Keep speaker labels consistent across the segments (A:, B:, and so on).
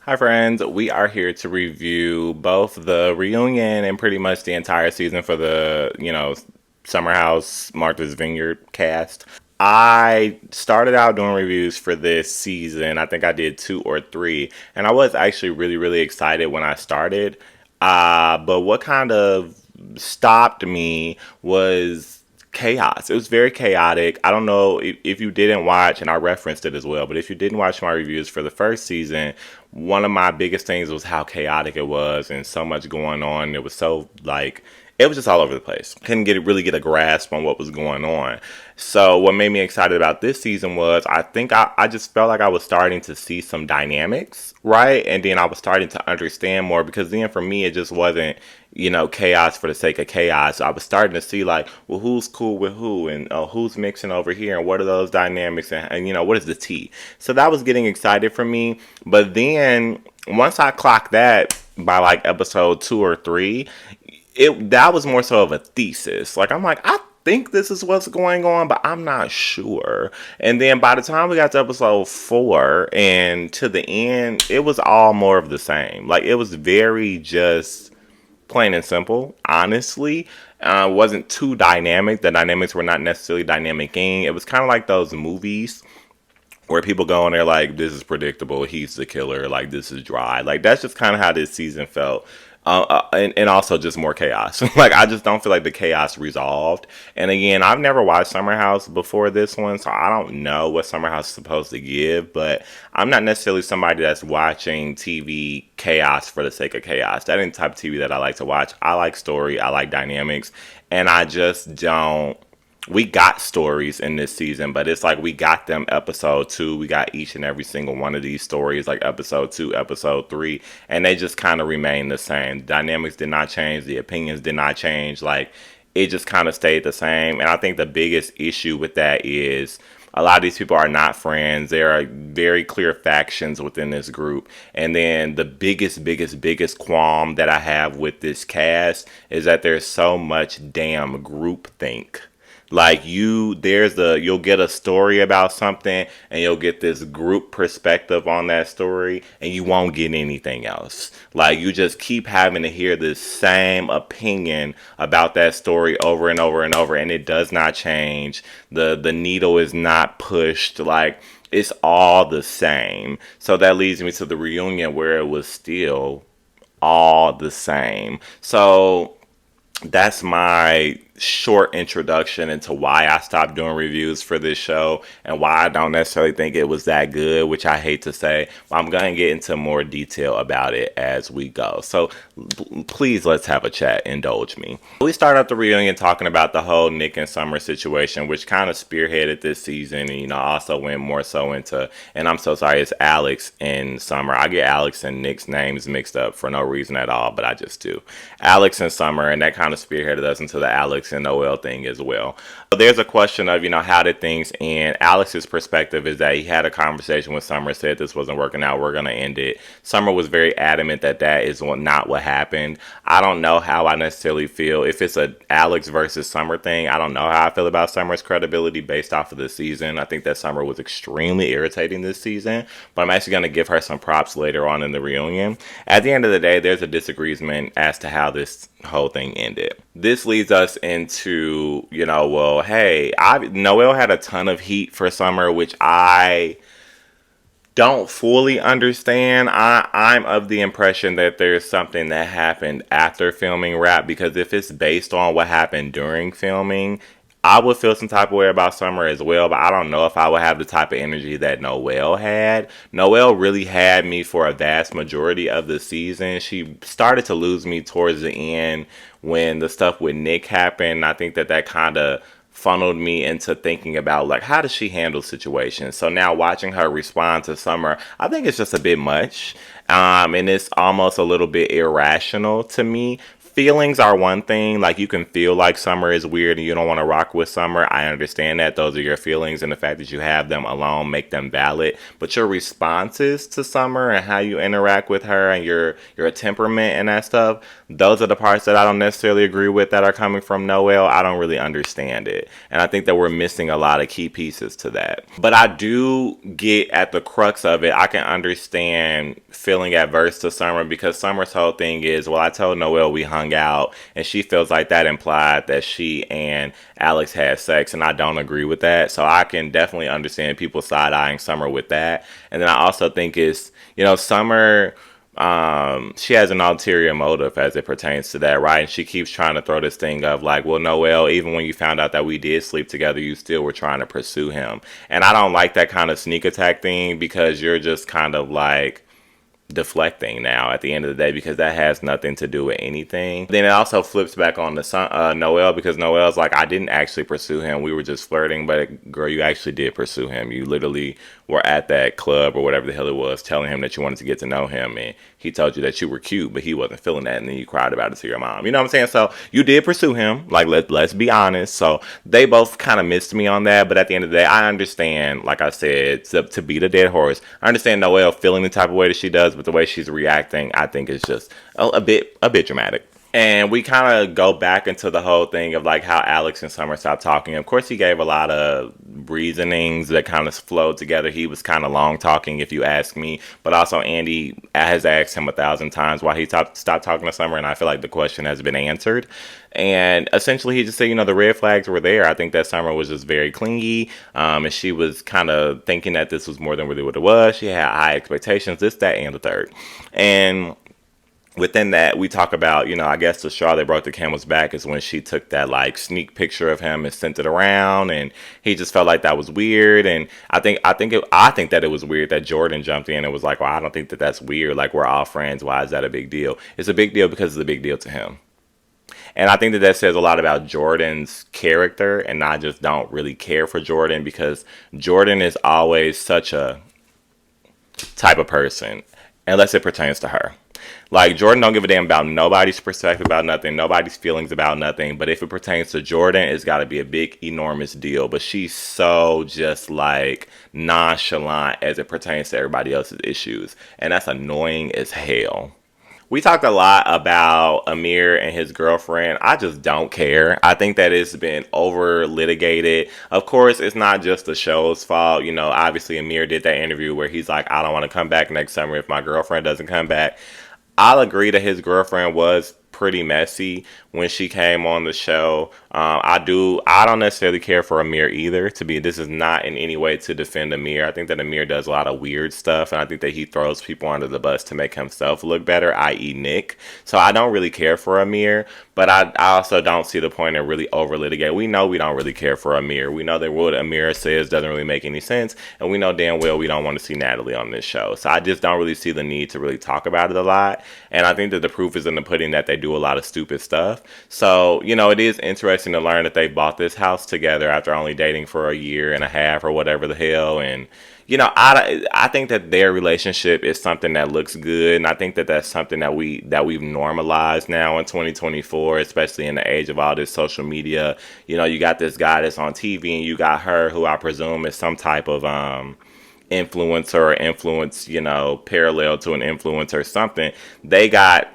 A: Hi, friends. We are here to review both the reunion and pretty much the entire season for the Summer House Martha's Vineyard cast. I started out doing reviews for this season. I think I did two or three, and I was actually really, really excited when I started. But what kind of stopped me was chaos. It was very chaotic. I don't know if you didn't watch, and I referenced it as well, but if you didn't watch my reviews for the first season, one of my biggest things was how chaotic it was and so much going on. It was so like it was just all over the place. Couldn't really get a grasp on what was going on. So what made me excited about this season was I just felt like I was starting to see some dynamics, right? And then I was starting to understand more because then for me it just wasn't, chaos for the sake of chaos. I was starting to see like, well, who's cool with who and who's mixing over here and what are those dynamics and what is the tea? So that was getting excited for me. But then once I clocked that by like episode two or three, it that was more so of a thesis. Like I'm like, I think this is what's going on, but I'm not sure. And then by the time we got to episode four and to the end, it was all more of the same. Like it was very just plain and simple, honestly. Wasn't too dynamic. The dynamics were not necessarily dynamic-ing. It was kind of like those movies where people go in there like, this is predictable, he's the killer, like this is dry. Like that's just kind of how this season felt. And also just more chaos. Like I just don't feel like the chaos resolved. And again, I've never watched Summer House before this one, so I don't know what Summer House is supposed to give. But I'm not necessarily somebody that's watching TV chaos for the sake of chaos. That ain't the type of TV that I like to watch. I like story, I like dynamics, and I just don't. We got stories in this season, but it's like we got them episode two. We got each and every single one of these stories, like episode two, episode three, and they just kind of remain the same. The dynamics did not change, the opinions did not change. Like it just kind of stayed the same. And I think the biggest issue with that is a lot of these people are not friends. There are very clear factions within this group. And then the biggest qualm that I have with this cast is that there's so much damn groupthink. Like you'll get a story about something and you'll get this group perspective on that story and you won't get anything else. Like you just keep having to hear the same opinion about that story over and over and over, and it does not change. The needle is not pushed. Like it's all the same. So that leads me to the reunion where it was still all the same. So that's my short introduction into why I stopped doing reviews for this show and why I don't necessarily think it was that good, which I hate to say. But I'm going to get into more detail about it as we go. So please let's have a chat. Indulge me. We start out the reunion talking about the whole Nick and Summer situation, which kind of spearheaded this season and, also went more so into, and I'm so sorry, it's Alex and Summer. I get Alex and Nick's names mixed up for no reason at all, but I just do. Alex and Summer, and that kind of spearheaded us into the Alex and Noel thing as well. So there's a question of, how did things end? Alex's perspective is that he had a conversation with Summer, said this wasn't working out, we're going to end it. Summer was very adamant that that is not what happened. I don't know how I necessarily feel. If it's a Alex versus Summer thing, I don't know how I feel about Summer's credibility based off of this season. I think that Summer was extremely irritating this season, but I'm actually going to give her some props later on in the reunion. At the end of the day, there's a disagreement as to how this whole thing ended. This leads us into, well, hey, Noel had a ton of heat for Summer, which I don't fully understand. I'm of the impression that there's something that happened after filming Rap, because if it's based on what happened during filming, I would feel some type of way about Summer as well, but I don't know if I would have the type of energy that Noelle had. Noelle really had me for a vast majority of the season. She started to lose me towards the end when the stuff with Nick happened. I think that kind of funneled me into thinking about, like, how does she handle situations? So now watching her respond to Summer, I think it's just a bit much. And it's almost a little bit irrational to me. feelings are one thing. Like, you can feel like Summer is weird and you don't want to rock with Summer. I understand that. Those are your feelings, and the fact that you have them alone make them valid. But your responses to Summer and how you interact with her and your temperament and that stuff, those are the parts that I don't necessarily agree with that are coming from Noelle. I don't really understand it. And I think that we're missing a lot of key pieces to that. But I do get at the crux of it. I can understand feeling adverse to Summer because Summer's whole thing is, well, I told Noelle we hung out, and she feels like that implied that she and Alex had sex, and I don't agree with that. So I can definitely understand people side-eyeing Summer with that. And then I also think it's, Summer, she has an ulterior motive as it pertains to that, right? And she keeps trying to throw this thing of like, well, Noelle, even when you found out that we did sleep together, you still were trying to pursue him. And I don't like that kind of sneak attack thing because you're just kind of like deflecting now at the end of the day, because that has nothing to do with anything. Then it also flips back on the Noelle, because Noelle's like, I didn't actually pursue him, we were just flirting. But girl, you actually did pursue him. You literally were at that club or whatever the hell it was telling him that you wanted to get to know him, and he told you that you were cute but he wasn't feeling that, and then you cried about it to your mom. You know what I'm saying? So you did pursue him, like, let's be honest. So they both kind of missed me on that. But at the end of the day, I understand, like I said, to beat a dead horse, I understand Noelle feeling the type of way that she does, but the way she's reacting, I think, is just a bit dramatic. And we kind of go back into the whole thing of like how Alex and Summer stopped talking. Of course, he gave a lot of reasonings that kind of flowed together. He was kind of long talking, if you ask me. But also, Andy has asked him 1,000 times why he stopped talking to Summer, and I feel like the question has been answered. And essentially, he just said, the red flags were there. I think that Summer was just very clingy, and she was kind of thinking that this was more than really what it was. She had high expectations, this, that, and the third. And within that, we talk about, I guess the straw that broke the camel's back is when she took that like sneak picture of him and sent it around, and he just felt like that was weird. And I think that it was weird that Jordan jumped in and was like, well, I don't think that that's weird. Like, we're all friends. Why is that a big deal? It's a big deal because it's a big deal to him. And I think that says a lot about Jordan's character, and I just don't really care for Jordan because Jordan is always such a type of person, unless it pertains to her. Like, Jordan don't give a damn about nobody's perspective about nothing, nobody's feelings about nothing. But if it pertains to Jordan, it's got to be a big, enormous deal. But she's so just like nonchalant as it pertains to everybody else's issues. And that's annoying as hell. We talked a lot about Amir and his girlfriend. I just don't care. I think that it's been over litigated. Of course, it's not just the show's fault. Obviously Amir did that interview where he's like, I don't want to come back next summer if my girlfriend doesn't come back. I'll agree that his girlfriend was pretty messy when she came on the show. I don't necessarily care for Amir either. This is not in any way to defend Amir. I think that Amir does a lot of weird stuff, and I think that he throws people under the bus to make himself look better, i.e. Nick. So I don't really care for Amir, but I also don't see the point in really over litigate. We know we don't really care for Amir. We know that what Amir says doesn't really make any sense, and we know damn well we don't want to see Natalie on this show. So I just don't really see the need to really talk about it a lot. And I think that the proof is in the pudding that they do a lot of stupid stuff. So, it is interesting to learn that they bought this house together after only dating for a year and a half or whatever the hell. And, I think that their relationship is something that looks good. And I think that that's something that we've normalized now in 2024, especially in the age of all this social media. You got this guy that's on TV, and you got her, who I presume is some type of, influencer or influence, parallel to an influencer or something. They got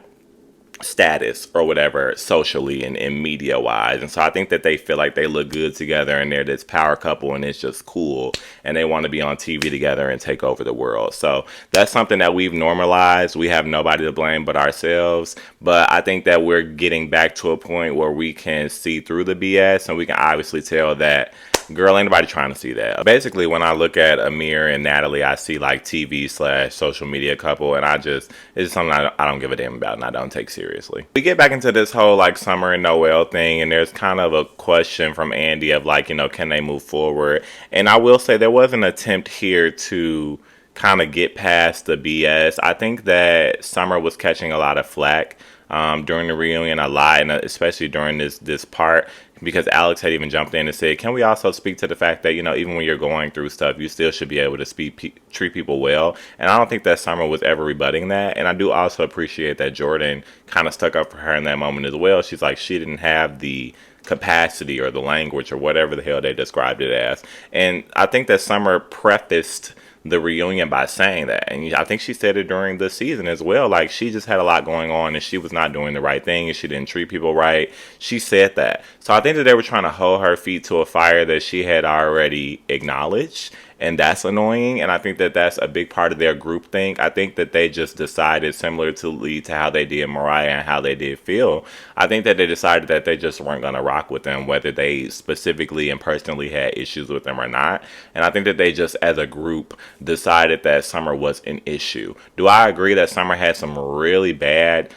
A: status or whatever socially and media wise, and so I think that they feel like they look good together, and they're this power couple, and it's just cool, and they want to be on TV together and take over the world. So that's something that we've normalized. We have nobody to blame but ourselves, but I think that we're getting back to a point where we can see through the BS, and we can obviously tell that, girl, ain't nobody trying to see that. Basically, when I look at Amir and Natalie, I see like TV/social media couple, and it's just something I don't give a damn about, and I don't take seriously. We get back into this whole like Summer and Noelle thing, and there's kind of a question from Andy of like, can they move forward? And I will say there was an attempt here to kind of get past the BS. I think that Summer was catching a lot of flack during the reunion a lot, and especially during this part, because Alex had even jumped in and said, "Can we also speak to the fact that even when you're going through stuff, you still should be able to treat people well?" And I don't think that Summer was ever rebutting that. And I do also appreciate that Jordan kind of stuck up for her in that moment as well. She's like, she didn't have the capacity or the language or whatever the hell they described it as. And I think that Summer prefaced the reunion by saying that. And I think she said it during the season as well. Like, she just had a lot going on and she was not doing the right thing and she didn't treat people right. She said that. So I think that they were trying to hold her feet to a fire that she had already acknowledged. And that's annoying. And I think that that's a big part of their group thing. I think that they just decided, similar to how they did Mariah and how they did Phil, I think that they decided that they just weren't going to rock with them, whether they specifically and personally had issues with them or not. And I think that they just, as a group, decided that Summer was an issue. Do I agree that Summer had some really bad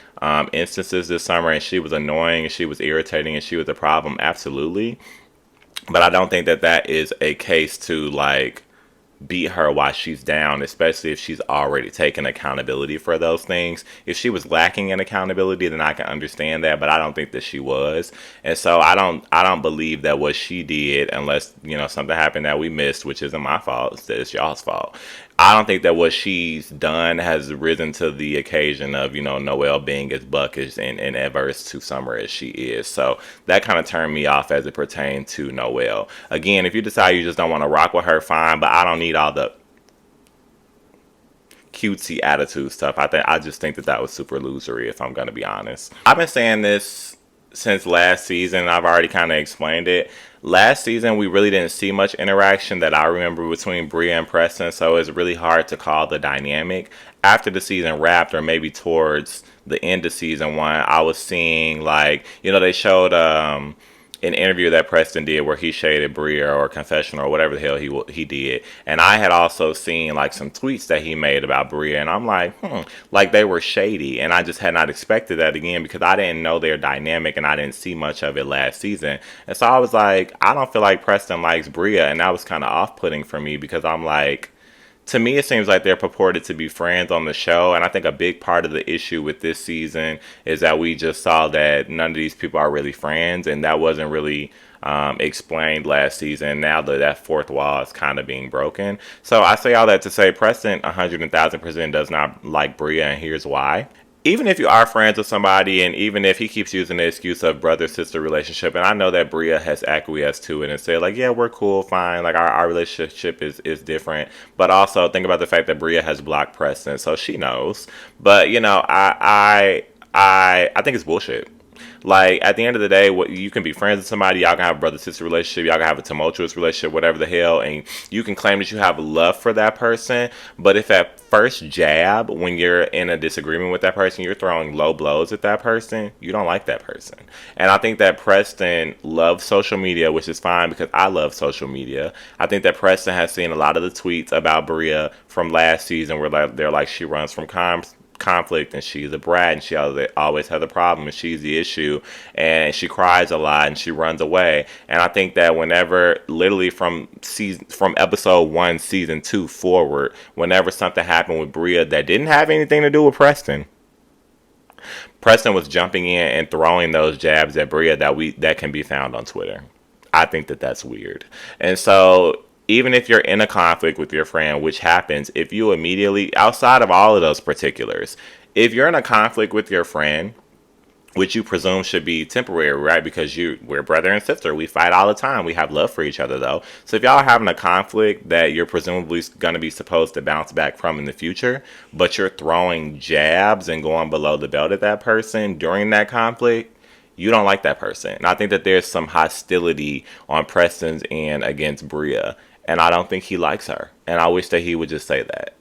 A: instances this summer and she was annoying and she was irritating and she was a problem? Absolutely. But I don't think that that is a case to, like, beat her while she's down, especially if she's already taken accountability for those things. If she was lacking in accountability, then I can understand that, but I don't think that she was. And so I don't believe that what she did, unless, something happened that we missed, which isn't my fault, it's y'all's fault. I don't think that what she's done has risen to the occasion of, Noelle being as buckish and adverse to Summer as she is. So that kind of turned me off as it pertained to Noelle. Again, if you decide you just don't want to rock with her, fine, but I don't need all the cutesy attitude stuff. I just think that that was super losery, if I'm going to be honest. I've been saying this since last season. I've already kind of explained it. Last season, we really didn't see much interaction that I remember between Bria and Preston, so it's really hard to call the dynamic. After the season wrapped, or maybe towards the end of season one, I was seeing, like, they showed an interview that Preston did where he shaded Bria, or confession, or whatever the hell he did. And I had also seen, like, some tweets that he made about Bria, and I'm like, like, they were shady. And I just had not expected that, again, because I didn't know their dynamic and I didn't see much of it last season. And so I was like, I don't feel like Preston likes Bria, and that was kind of off-putting for me, because I'm like, to me, it seems like they're purported to be friends on the show. And I think a big part of the issue with this season is that we just saw that none of these people are really friends. And that wasn't really explained last season. Now that fourth wall is kind of being broken. So I say all that to say Preston 100,000% does not like Bria. And here's why. Even if you are friends with somebody, and even if he keeps using the excuse of brother-sister relationship, and I know that Bria has acquiesced to it and said, like, yeah, we're cool, fine, like, our relationship is different, but also think about the fact that Bria has blocked Preston, so she knows. But, I think it's bullshit. Like, at the end of the day, what you can be friends with somebody, y'all can have a brother-sister relationship, y'all can have a tumultuous relationship, whatever the hell, and you can claim that you have love for that person, but if at first jab, when you're in a disagreement with that person, you're throwing low blows at that person, you don't like that person. And I think that Preston loves social media, which is fine, because I love social media. I think that Preston has seen a lot of the tweets about Bria from last season where, like, they're like, she runs from conflict and she's a brat and she always has a problem and she's the issue and she cries a lot and she runs away. And I think that whenever, literally from episode 1 season 2 forward, whenever something happened with Bria that didn't have anything to do with Preston was jumping in and throwing those jabs at Bria that can be found on Twitter. I think that that's weird. And so even if you're in a conflict with your friend, which happens, if you immediately, outside of all of those particulars, if you're in a conflict with your friend, which you presume should be temporary, right? Because we're brother and sister. We fight all the time. We have love for each other, though. So if y'all are having a conflict that you're presumably going to be supposed to bounce back from in the future, but you're throwing jabs and going below the belt at that person during that conflict, you don't like that person. And I think that there's some hostility on Preston's end against Bria. And I don't think he likes her. And I wish that he would just say that.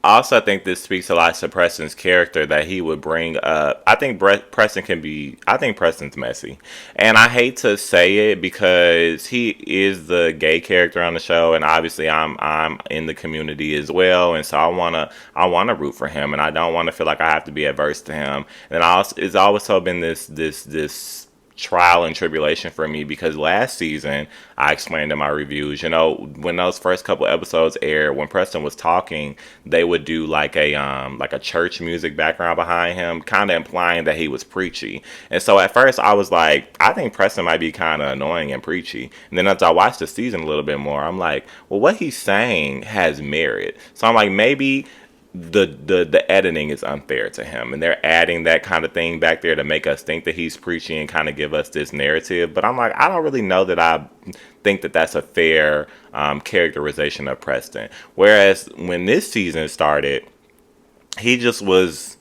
A: I also think this speaks a lot to Preston's character that he would bring up. I think Preston's messy. And I hate to say it because he is the gay character on the show. And obviously I'm in the community as well. And so I wanna root for him. And I don't want to feel like I have to be adverse to him. And it's always been this trial and tribulation for me because last season I explained in my reviews, when those first couple episodes aired, when Preston was talking, they would do like a church music background behind him, kind of implying that he was preachy. And so at first I was like, I think Preston might be kind of annoying and preachy. And then as I watched the season a little bit more, I'm like, well, what he's saying has merit. So I'm like, maybe the editing is unfair to him, and they're adding that kind of thing back there to make us think that he's preaching and kind of give us this narrative. But I'm like, I don't really know that I think that that's a fair characterization of Preston. Whereas when this season started, he just was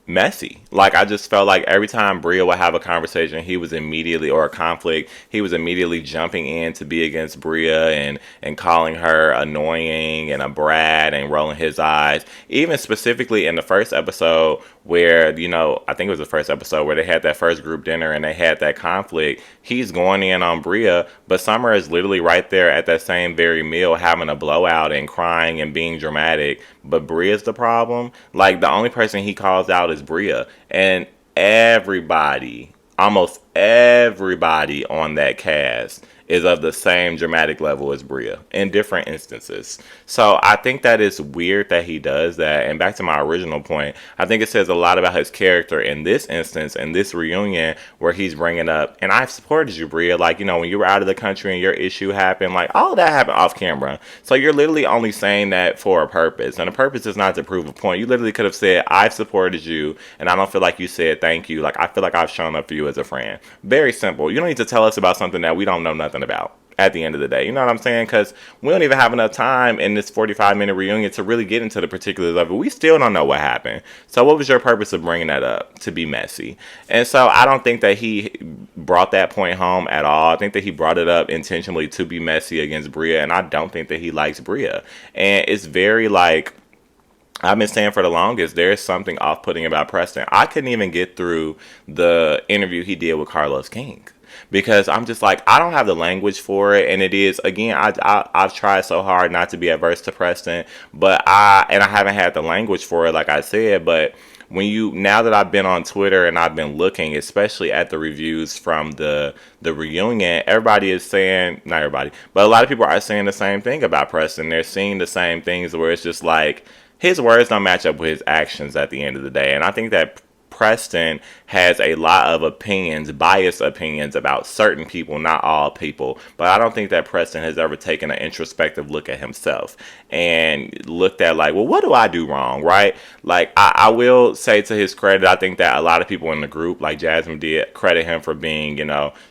A: messy. Like, I just felt like every time Bria would have a conversation, he was immediately, or a conflict, he was immediately jumping in to be against Bria and calling her annoying and a brat and rolling his eyes. Even specifically in the first episode where, I think it was the first episode where they had that first group dinner and they had that conflict, he's going in on Bria, but Summer is literally right there at that same very meal having a blowout and crying and being dramatic, but Bria's the problem. Like, the only person he calls out is Bria, and everybody, almost everybody on that cast is of the same dramatic level as Bria in different instances. So I think that it's weird that he does that. And back to my original point, I think it says a lot about his character in this instance, in this reunion, where he's bringing up, and I've supported you, Bria. Like, when you were out of the country and your issue happened, like, all of that happened off camera. So you're literally only saying that for a purpose. And the purpose is not to prove a point. You literally could have said, I've supported you, and I don't feel like you said thank you. Like, I feel like I've shown up for you as a friend. Very simple. You don't need to tell us about something that we don't know nothing about at the end of the day. You know what I'm saying? Because we don't even have enough time in this 45-minute reunion to really get into the particulars of it. We still don't know what happened. So what was your purpose of bringing that up? To be messy. And so I don't think that he brought that point home at all. I think that he brought it up intentionally to be messy against Bria, and I don't think that he likes Bria. And it's very like, I've been saying for the longest, there's something off-putting about Preston. I couldn't even get through the interview he did with Carlos King because I'm just like, I don't have the language for it. And it is, again, I've tried so hard not to be adverse to Preston, but I haven't had the language for it, like I said. But now that I've been on Twitter and I've been looking, especially at the reviews from the reunion, everybody is saying, not everybody, but a lot of people are saying the same thing about Preston. They're seeing the same things where it's just like, his words don't match up with his actions at the end of the day. And I think that Preston has a lot of opinions, biased opinions about certain people, not all people. But I don't think that Preston has ever taken an introspective look at himself and looked at like, well, what do I do wrong, right? Like, I will say to his credit, I think that a lot of people in the group, like Jasmine did, credit him for being,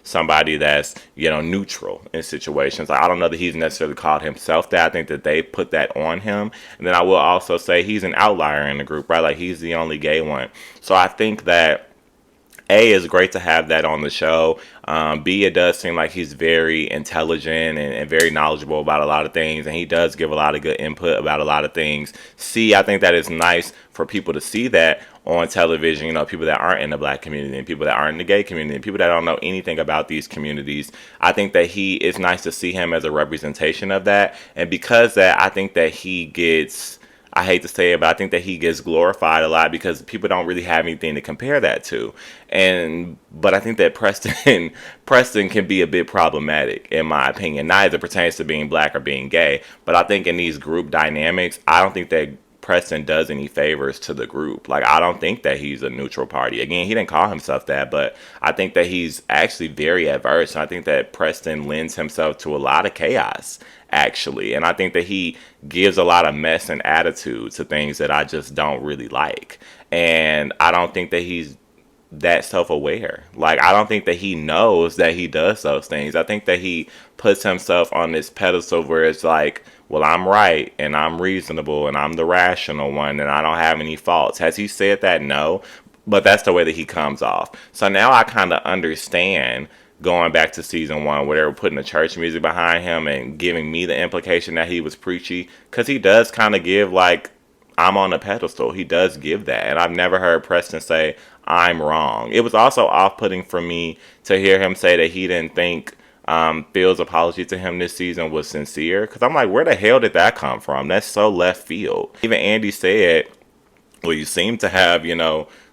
A: somebody that's, neutral in situations. Like, I don't know that he's necessarily called himself that. I think that they put that on him. And then I will also say he's an outlier in the group, right? Like, he's the only gay one. So I think that it's great to have that on the show. B, it does seem like he's very intelligent and very knowledgeable about a lot of things, and he does give a lot of good input about a lot of things. C, I think that it's nice for people to see that on television, people that aren't in the black community and people that aren't in the gay community and people that don't know anything about these communities. I think that it's nice to see him as a representation of that. And because that, I think that he gets, I hate to say it, but I think that he gets glorified a lot because people don't really have anything to compare that to. But I think that Preston can be a bit problematic, in my opinion, not as it pertains to being black or being gay. But I think in these group dynamics, I don't think that Preston does any favors to the group. Like, I don't think that he's a neutral party. Again, he didn't call himself that, but I think that he's actually very adverse. And I think that Preston lends himself to a lot of chaos, actually. And I think that he gives a lot of mess and attitude to things that I just don't really like. And I don't think that he's that self-aware. Like, I don't think that he knows that he does those things. I think that he puts himself on this pedestal where it's like, well, I'm right and I'm reasonable and I'm the rational one and I don't have any faults. Has he said that? No. But that's the way that he comes off. So now I kind of understand, going back to season 1, where they were putting the church music behind him and giving me the implication that he was preachy, because he does kind of give like, I'm on a pedestal. He does give that. And I've never heard Preston say, I'm wrong. It was also off-putting for me to hear him say that he didn't think Phil's apology to him this season was sincere. Because I'm like, where the hell did that come from? That's so left field. Even Andy said, well, you seem to have,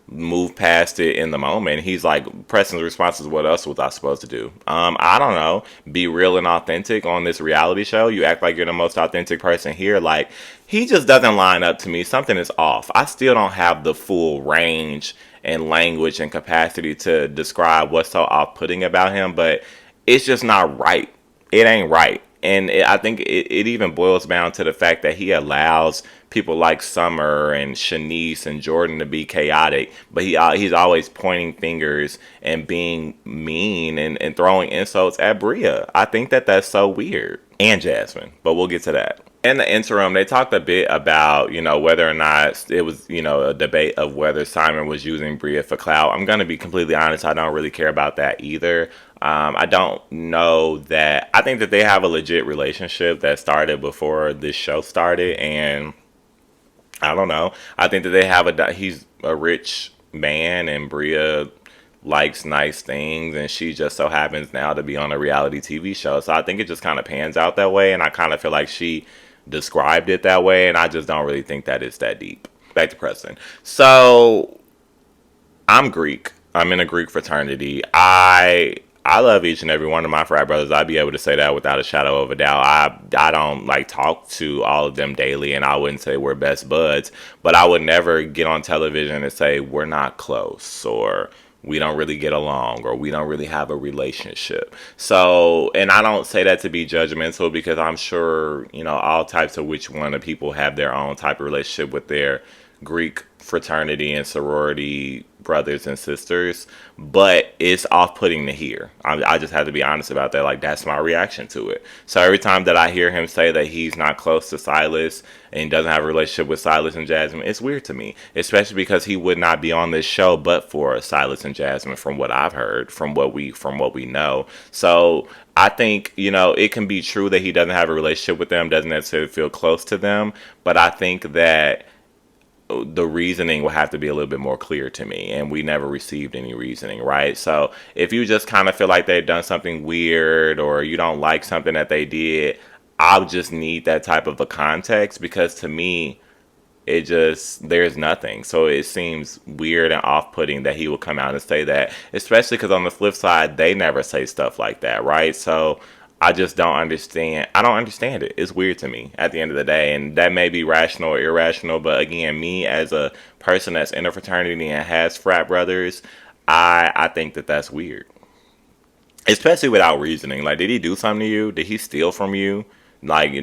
A: move past it in the moment. He's like, Preston's response is, what else was I supposed to do? I don't know. Be real and authentic on this reality show. You act like you're the most authentic person here. Like, he just doesn't line up to me. Something is off. I still don't have the full range and language and capacity to describe what's so off-putting about him, but it's just not right. It ain't right. And I think it even boils down to the fact that he allows people like Summer and Shanice and Jordan to be chaotic, but he's always pointing fingers and being mean and throwing insults at Bria. I think that that's so weird. And Jasmine, but we'll get to that. In the interim, they talked a bit about, whether or not it was, a debate of whether Simon was using Bria for clout. I'm going to be completely honest. I don't really care about that either. I don't know that. I think that they have a legit relationship that started before this show started. And I don't know. I think that he's a rich man and Bria likes nice things and she just so happens now to be on a reality TV show. So I think it just kind of pans out that way. And I kind of feel like she described it that way, and I just don't really think that it's that deep. Back to Preston. So I'm Greek. I'm in a Greek fraternity. I love each and every one of my frat brothers. I'd be able to say that without a shadow of a doubt. I don't like talk to all of them daily, and I wouldn't say we're best buds, but I would never get on television and say we're not close or we don't really get along or we don't really have a relationship. So, and I don't say that to be judgmental because I'm sure, all types of which one of people have their own type of relationship with their Greek fraternity and sorority brothers and sisters, but it's off-putting to hear. I just have to be honest about that. Like, that's my reaction to it. So every time that I hear him say that he's not close to Silas and he doesn't have a relationship with Silas and Jasmine, it's weird to me, especially because he would not be on this show but for Silas and Jasmine, from what I've heard, from what we know. So I think, it can be true that he doesn't have a relationship with them, doesn't necessarily feel close to them, but I think that the reasoning will have to be a little bit more clear to me, and we never received any reasoning, right? So if you just kind of feel like they've done something weird or you don't like something that they did, I'll just need that type of a context, because to me there's nothing. So it seems weird and off-putting that he would come out and say that, especially because on the flip side they never say stuff like that, right? So I just don't understand. I don't understand it. It's weird to me at the end of the day. And that may be rational or irrational. But again, me as a person that's in a fraternity and has frat brothers, I think that that's weird. Especially without reasoning. Like, did he do something to you? Did he steal from you? Like,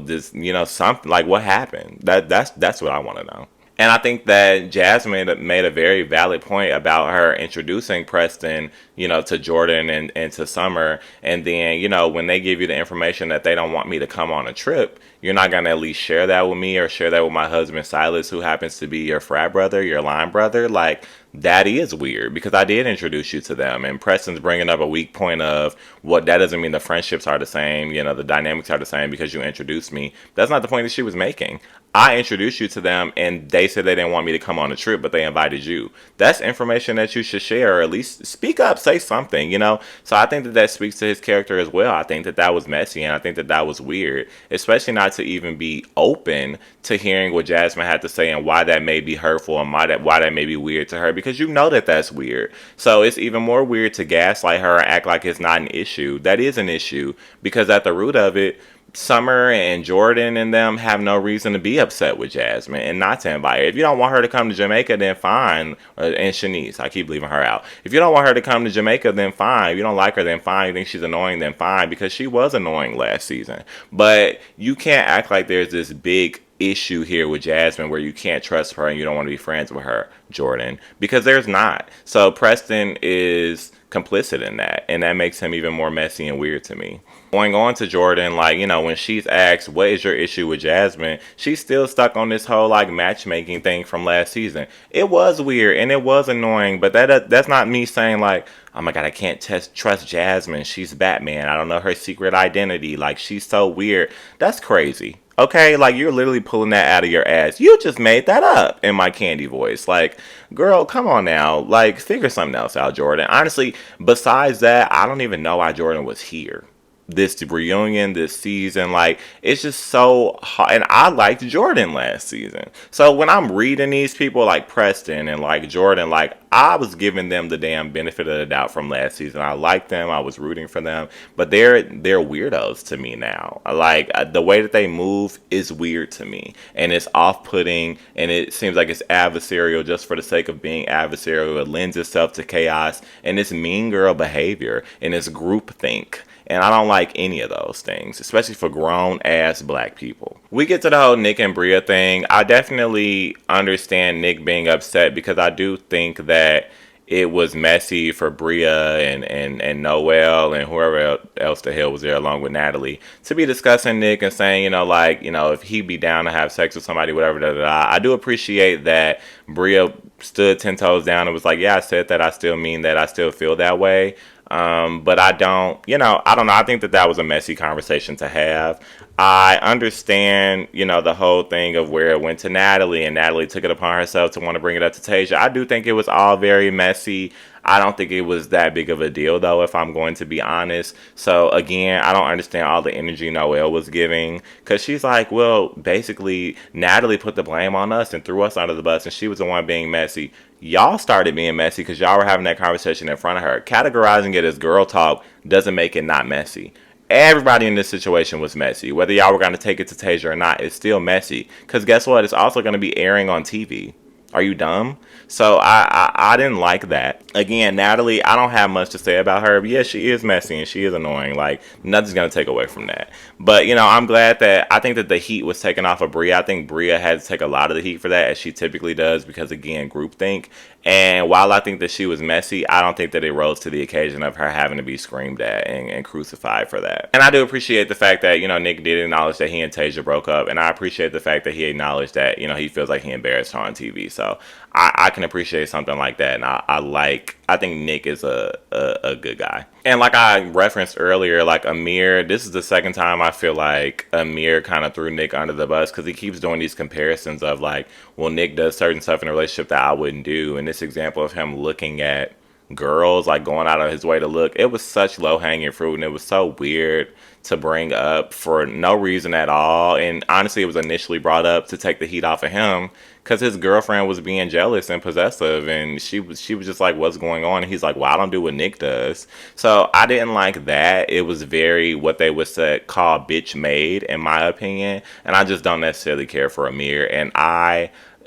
A: this, something. Like, what happened? That's what I want to know. And I think that Jasmine made a very valid point about her introducing Preston, to Jordan and to Summer. And then, when they give you the information that they don't want me to come on a trip, you're not going to at least share that with me or share that with my husband, Silas, who happens to be your frat brother, your line brother. Like, that is weird, because I did introduce you to them. And Preston's bringing up a weak point of what that doesn't mean the friendships are the same, the dynamics are the same because you introduced me. That's not the point that she was making. I introduced you to them and they said they didn't want me to come on a trip, but they invited you. That's information that you should share, or at least speak up, say something, So I think that speaks to his character as well. I think that was messy, and I think that was weird, especially not to even be open to hearing what Jasmine had to say and why that may be hurtful and why that may be weird to her, because that that's weird. So it's even more weird to gaslight her and act like it's not an issue. That is an issue, because at the root of it, Summer and Jordan and them have no reason to be upset with Jasmine and not to invite her. If you don't want her to come to Jamaica, then fine. And Shanice, I keep leaving her out. If you don't want her to come to Jamaica, then fine. If you don't like her, then fine. You think she's annoying, then fine, because she was annoying last season. But you can't act like there's this big issue here with Jasmine where you can't trust her and you don't want to be friends with her, Jordan, because there's not. So Preston is complicit in that, and that makes him even more messy and weird to me. Going on to Jordan, like, when she's asked what is your issue with Jasmine, she's still stuck on this whole like matchmaking thing from last season. It was weird and it was annoying, but that's not me saying like, oh my god, I can't trust Jasmine, she's Batman, I don't know her secret identity, like she's so weird. That's crazy. Okay, like, you're literally pulling that out of your ass. You just made that up, in my Candy voice. Like, girl, come on now. Like, figure something else out, Jordan. Honestly, besides that, I don't even know why Jordan was here. this reunion this season. Like, it's just so hard. And I liked Jordan last season. So when I'm reading these people like Preston and like Jordan, like, I was giving them the damn benefit of the doubt from last season. I liked them. I was rooting for them. But they're weirdos to me now. Like, the way that they move is weird to me. And it's off-putting. And it seems like it's adversarial just for the sake of being adversarial. It lends itself to chaos. And it's mean girl behavior. And it's groupthink. And I don't like any of those things, especially for grown ass black people. We get to the whole Nick and Bria thing. I definitely understand Nick being upset because I do think that it was messy for Bria and Noel and whoever else the hell was there along with Natalie to be discussing Nick and saying, like, if he'd be down to have sex with somebody, whatever, da, da, da. I do appreciate that Bria stood 10 toes down and was like, yeah, I said that. I still mean that. I still feel that way. But I don't, I don't know. I think that was a messy conversation to have. I understand, the whole thing of where it went to Natalie and Natalie took it upon herself to want to bring it up to Tasia. I do think it was all very messy. I don't think it was that big of a deal, though, if I'm going to be honest. So, again, I don't understand all the energy Noelle was giving. Because she's like, well, basically, Natalie put the blame on us and threw us under the bus, and she was the one being messy. Y'all started being messy because y'all were having that conversation in front of her. Categorizing it as girl talk doesn't make it not messy. Everybody in this situation was messy. Whether y'all were going to take it to Tasia or not, it's still messy. Because guess what? It's also going to be airing on TV. Are you dumb? So I didn't like that. Again, Natalie, I don't have much to say about her. But yeah, she is messy and she is annoying. Like, nothing's going to take away from that. But, I'm glad that I think that the heat was taken off of Bria. I think Bria had to take a lot of the heat for that, as she typically does, because, again, groupthink. And while I think that she was messy, I don't think that it rose to the occasion of her having to be screamed at and crucified for that. And I do appreciate the fact that, Nick did acknowledge that he and Tasia broke up. And I appreciate the fact that he acknowledged that, he feels like he embarrassed her on TV. So I can appreciate something like that. And I think Nick is a good guy. And like I referenced earlier, like Amir, this is the second time I feel like Amir kind of threw Nick under the bus because he keeps doing these comparisons of like, well, Nick does certain stuff in a relationship that I wouldn't do. And this example of him looking at girls, like going out of his way to look, it was such low hanging fruit and it was so weird to bring up for no reason at all. And honestly, it was initially brought up to take the heat off of him because his girlfriend was being jealous and possessive, and she was just like, what's going on? And he's like, well, I don't do what Nick does. So I didn't like that. It was very what they would say call bitch made, in my opinion, and I just don't necessarily care for Amir. And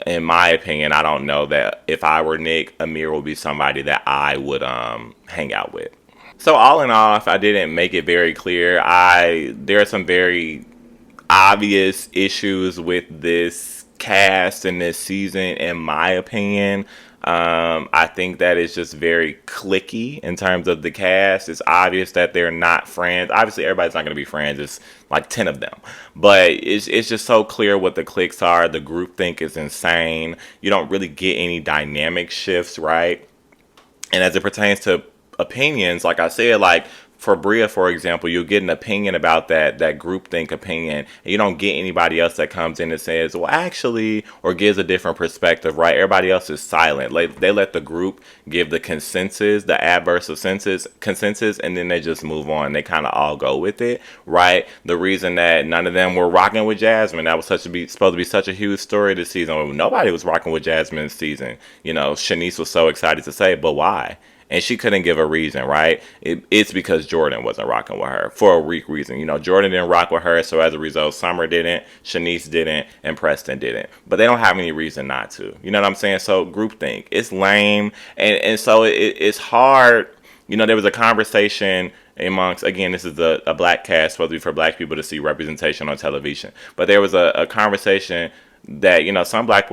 A: in my opinion, I don't know that if I were Nick, Amir would be somebody that I would hang out with. So all in all, if I didn't make it very clear, there are some very obvious issues with this cast and this season, in my opinion. I think that it's just very cliquey in terms of the cast. It's obvious that they're not friends. Obviously, everybody's not going to be friends. It's like 10 of them. But it's just so clear what the cliques are. The groupthink is insane. You don't really get any dynamic shifts, right? And as it pertains to opinions, like I said, like for Bria, for example, you'll get an opinion about that groupthink opinion, and you don't get anybody else that comes in and says, well, actually, or gives a different perspective, right? Everybody else is silent. They let the group give the consensus, the adverse consensus, and then they just move on. They kind of all go with it, right? The reason that none of them were rocking with Jasmine, that was supposed to be such a huge story this season. Nobody was rocking with Jasmine this season. Shanice was so excited to say, but why? And she couldn't give a reason, right? It's because Jordan wasn't rocking with her for a weak reason. Jordan didn't rock with her, so as a result, Summer didn't, Shanice didn't, and Preston didn't. But they don't have any reason not to. You know what I'm saying? So groupthink, it's lame, and so it's hard. There was a conversation amongst, again, this is a black cast, supposed to be for black people to see representation on television. But there was a conversation that some black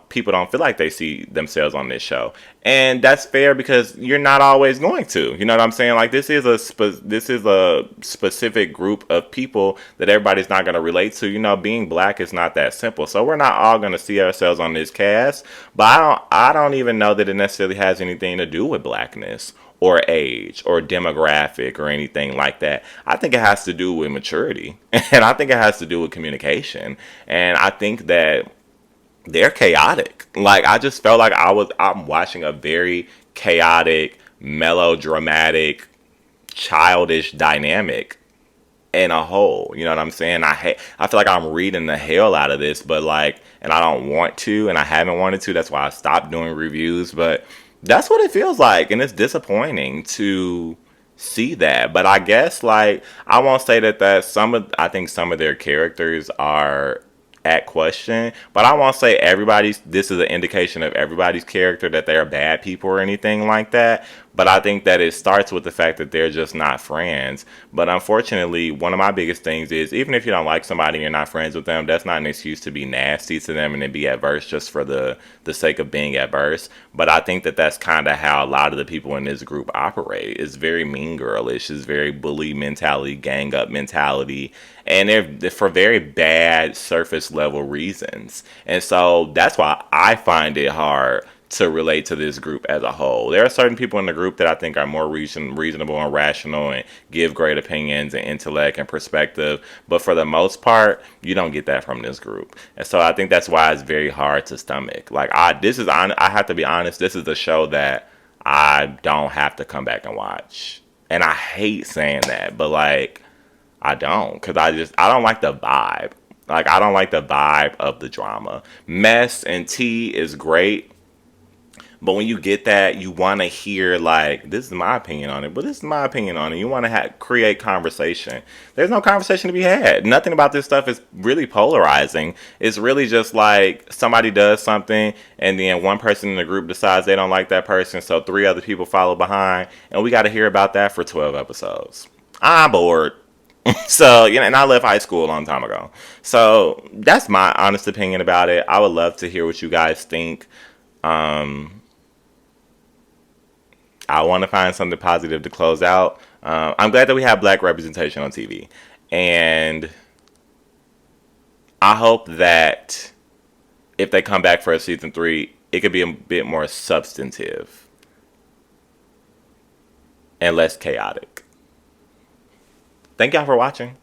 A: people don't feel like they see themselves on this show, and that's fair because you're not always going to. You know what I'm saying? Like this is a specific group of people that everybody's not going to relate to. Being black is not that simple, so we're not all going to see ourselves on this cast. But I don't even know that it necessarily has anything to do with blackness or age or demographic or anything like that. I think it has to do with maturity, and I think it has to do with communication, and I think that they're chaotic. Like I just felt like I'm watching a very chaotic, melodramatic, childish dynamic in a whole. You know what I'm saying? I feel like I'm reading the hell out of this, but like, and I don't want to, and I haven't wanted to. That's why I stopped doing reviews. But that's what it feels like, and it's disappointing to see that. But I guess like I won't say that I think some of their characters are at question, but I won't say everybody's this is an indication of everybody's character that they're bad people or anything like that. But I think that it starts with the fact that they're just not friends. But unfortunately, one of my biggest things is even if you don't like somebody and you're not friends with them, that's not an excuse to be nasty to them and then be adverse just for the sake of being adverse. But I think that that's kind of how a lot of the people in this group operate. It's very mean girlish. It's very bully mentality, gang up mentality, and they're for very bad surface level reasons. And so that's why I find it hard to relate to this group as a whole. There are certain people in the group that I think are more reasonable and rational and give great opinions and intellect and perspective. But for the most part, you don't get that from this group. And so I think that's why it's very hard to stomach. Like I have to be honest, this is a show that I don't have to come back and watch. And I hate saying that, but like I don't, because I don't like the vibe. Like I don't like the vibe of the drama. Mess and tea is great, but when you get that, you want to hear like this is my opinion on it, but this is my opinion on it. You want to create conversation. There's no conversation to be had. Nothing about this stuff is really polarizing. It's really just like somebody does something, and then one person in the group decides they don't like that person, so three other people follow behind, and we got to hear about that for 12 episodes. I'm bored. So, you know, and I left high school a long time ago. So that's my honest opinion about it. I would love to hear what you guys think. Um, I want to find something positive to close out. I'm glad that we have black representation on TV. And I hope that if they come back for a season 3, it could be a bit more substantive and less chaotic. Thank y'all for watching.